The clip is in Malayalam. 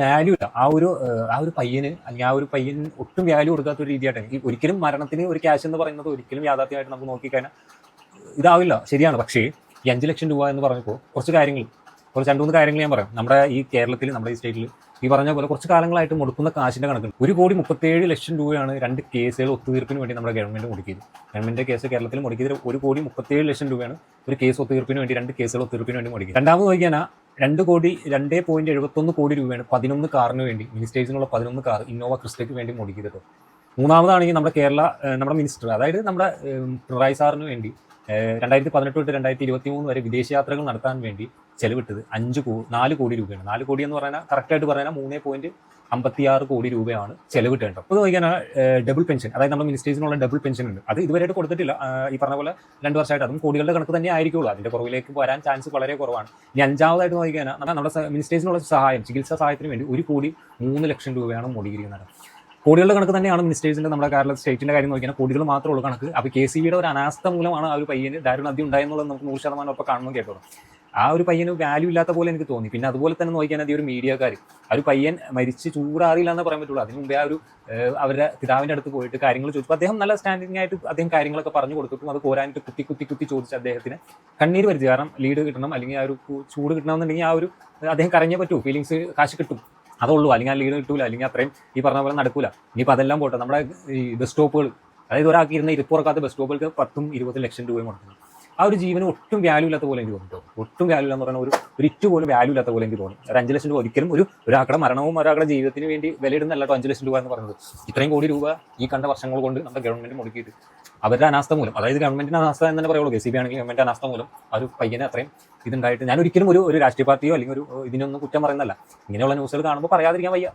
വാല്യൂ ഇല്ല ആ ഒരു പയ്യന്, അല്ലെങ്കിൽ ആ ഒരു പയ്യൻ ഒട്ടും വാല്യൂ കൊടുക്കാത്ത ഒരു രീതിയായിട്ട് ഈ ഒരിക്കലും മരണത്തിന് ഒരു ക്യാഷ് എന്ന് പറയുന്നത് ഒരിക്കലും യാഥാർത്ഥ്യമായിട്ട് നമുക്ക് നോക്കിക്കഴിഞ്ഞാൽ ഇതാവില്ല, ശരിയാണ്. പക്ഷേ ഈ 5 ലക്ഷം രൂപ എന്ന് പറഞ്ഞപ്പോൾ കുറച്ച് 2-3 കാര്യങ്ങൾ ഞാൻ പറയാം. നമ്മുടെ ഈ കേരളത്തിൽ, നമ്മുടെ ഈ സ്റ്റേറ്റിൽ ഈ പറഞ്ഞ പോലെ കുറച്ച് കാലങ്ങളായിട്ട് മുടക്കുന്ന കാശിന്റെ കണക്കുണ്ട്. 1,37,00,000 രൂപയാണ് 2 കേസുകൾ ഒത്തുതീർപ്പിന് വേണ്ടി നമ്മുടെ ഗവൺമെന്റ് മുടക്കിയത്. ഗവൺമെന്റ് കേസ് കേരളത്തിൽ മുടക്കിയത് 1,37,00,000 രൂപയാണ് ഒരു കേസ് ഒത്തുതീർപ്പിന് വേണ്ടി, 2 കേസുകൾ ഒത്തുതീർപ്പിന് വേണ്ടി മുടക്കി. രണ്ടാമത് നോക്കിയാൽ 2.71 കോടി രൂപയാണ് 11 കാറിന് വേണ്ടി, മിനിസ്റ്റേഴ്സിനുള്ള 11 കാർ ഇന്നോവ ക്രിസ്റ്റയ്ക്ക് വേണ്ടി മുടക്കിയത്. മൂന്നാമതാണെങ്കിൽ നമ്മുടെ മിനിസ്റ്റർ, അതായത് നമ്മുടെ പിണറായി സാറിന് വേണ്ടി 2018 തൊട്ട് 2023 വരെ വിദേശയാത്രകൾ നടത്താൻ വേണ്ടി ചെലവിട്ടത് 4 കോടി രൂപയാണ്. 4 കോടി എന്ന് പറഞ്ഞാൽ കറക്റ്റായിട്ട് പറഞ്ഞാൽ 3.56 കോടി രൂപയാണ് ചെലവിട്ടേണ്ടത്. അപ്പോൾ നോക്കിയാൽ ഡബിൾ പെൻഷൻ, അതായത് നമ്മുടെ മിനിസ്റ്റേഴ്സിനുള്ള ഡബിൾ പെൻഷൻ ഉണ്ട്. അത് ഇതുവരെയായിട്ട് കൊടുത്തിട്ടില്ല. ഈ പറഞ്ഞ പോലെ 2 വർഷമായിട്ട് അതും കോടികളുടെ കണക്ക് തന്നെ ആയിരിക്കുള്ളൂ. അതിന്റെ കുറവിലേക്ക് വരാൻ ചാൻസ് വളരെ കുറവാണ്. ഇനി 5ാമതായിട്ട് നോക്കിയാൽ നമ്മുടെ മിനിസ്റ്റേഴ്സിനുള്ള സഹായം, ചികിത്സാ സഹായത്തിന് വേണ്ടി 1,03,00,000 രൂപയാണ് മുടക്കിയിരിക്കുന്നത്. കോടികളുടെ കണക്ക് തന്നെയാണ് മിനിസ്റ്റേഴ്സിന്റെ, നമ്മുടെ കേരള സ്റ്റേറ്റിന്റെ കാര്യം നോക്കിയാൽ കോടികൾ മാത്രമേ ഉള്ളൂ കണക്ക്. അപ്പോൾ KCBയുടെ ഒരു അനാസ്ഥ മൂലമാണ് ആ ഒരു പയ്യന് ദാരുണാന്തി ഉണ്ടായെന്നുള്ളത് നമുക്ക് 100% ഉറപ്പ് കാണുമ്പോൾ കേട്ടോളൂ. ആ ഒരു പയ്യന് വാല്യൂ ഇല്ലാത്ത പോലെ എനിക്ക് തോന്നി. പിന്നെ അതുപോലെ തന്നെ നോക്കിയാൽ ഈ ഒരു മീഡിയക്കാർ, ആ ഒരു പയ്യൻ മരിച്ച് ചൂടാറിയില്ല എന്ന് പറയാൻ പറ്റുള്ളൂ. അതിന് മുമ്പേ ആ ഒരു അവരുടെ പിതാവിന്റെ അടുത്ത് പോയിട്ട് കാര്യങ്ങൾ ചോദിച്ചു. അദ്ദേഹം നല്ല സ്റ്റാൻഡിംഗ് ആയിട്ട് അദ്ദേഹം കാര്യങ്ങളൊക്കെ പറഞ്ഞു കൊടുത്തിട്ടും അത് പോരാനിട്ട് കുത്തി ചോദിച്ച അദ്ദേഹത്തിന് കണ്ണീര് വരുത്തി. കാരണം ലീഡ് കിട്ടണം, അല്ലെങ്കിൽ ആ ഒരു ചൂട് കിട്ടണമെന്നുണ്ടെങ്കിൽ ആ ഒരു അദ്ദേഹം കരഞ്ഞേ പറ്റൂ, ഫീലിങ്സ് കാശ് കിട്ടും, അതുള്ളൂ. അല്ലെങ്കിൽ ആ ലീഡ് കിട്ടൂല, അല്ലെങ്കിൽ അത്രയും ഈ പറഞ്ഞ പോലെ നടക്കൂല. ഇനിയിപ്പോൾ അതെല്ലാം പോട്ടെ, നമ്മുടെ ഈ ബസ് സ്റ്റോപ്പുകൾ, അതായത് ഒരാൾക്ക് ഇരുന്ന് ഇരിപ്പുറക്കാത്ത ബസ് സ്റ്റോപ്പുകൾക്ക് 10-20 ലക്ഷം രൂപയും കൊടുക്കുന്നു. ആ ഒരു ജീവന് ഒട്ടും വാല്യൂ ഇല്ലാത്ത പോലെ എനിക്ക് തോന്നുന്നു. ഒട്ടും വാല്യൂ ഇല്ലെന്ന് പറഞ്ഞാൽ ഒരു ഇറ്റ് പോലും വാല്യൂ ഇല്ലാത്ത പോലെ എനിക്ക് തോന്നി. ഒരു 5 ലക്ഷം രൂപ ഒരിക്കലും ഒരാളുടെ മരണവും ഒരാളുടെ ജീവിതത്തിന് വേണ്ടി വിലയിടുന്നല്ലോ 5 ലക്ഷം രൂപ എന്ന് പറയുന്നത്. ഇത്രയും കോടി രൂപ ഈ കണ്ട വർഷങ്ങൾ കൊണ്ട് നമ്മുടെ ഗവൺമെന്റ് മുടക്കിയിട്ട് അവരുടെ അനാസ്ഥ മൂലം, അതായത് ഗവൺമെന്റിന്റെ അനാസ്ഥ എന്ന് തന്നെ പറയുള്ളൂ. KCB ആണെങ്കിൽ ഗവൺമെന്റ് അനാസ്ഥ മൂലം ആ ഒരു പയ്യനെ അത്രയും ഇതുണ്ടായിട്ട് ഞാൻ ഒരിക്കലും ഒരു രാഷ്ട്രീയ പാർട്ടിയോ അല്ലെങ്കിൽ ഇതിനൊന്നും കുറ്റം പറയുന്നല്ല. ഇങ്ങനെയുള്ള ന്യൂസുകൾ കാണുമ്പോൾ പറയാതിരിക്കാൻ വയ്യ.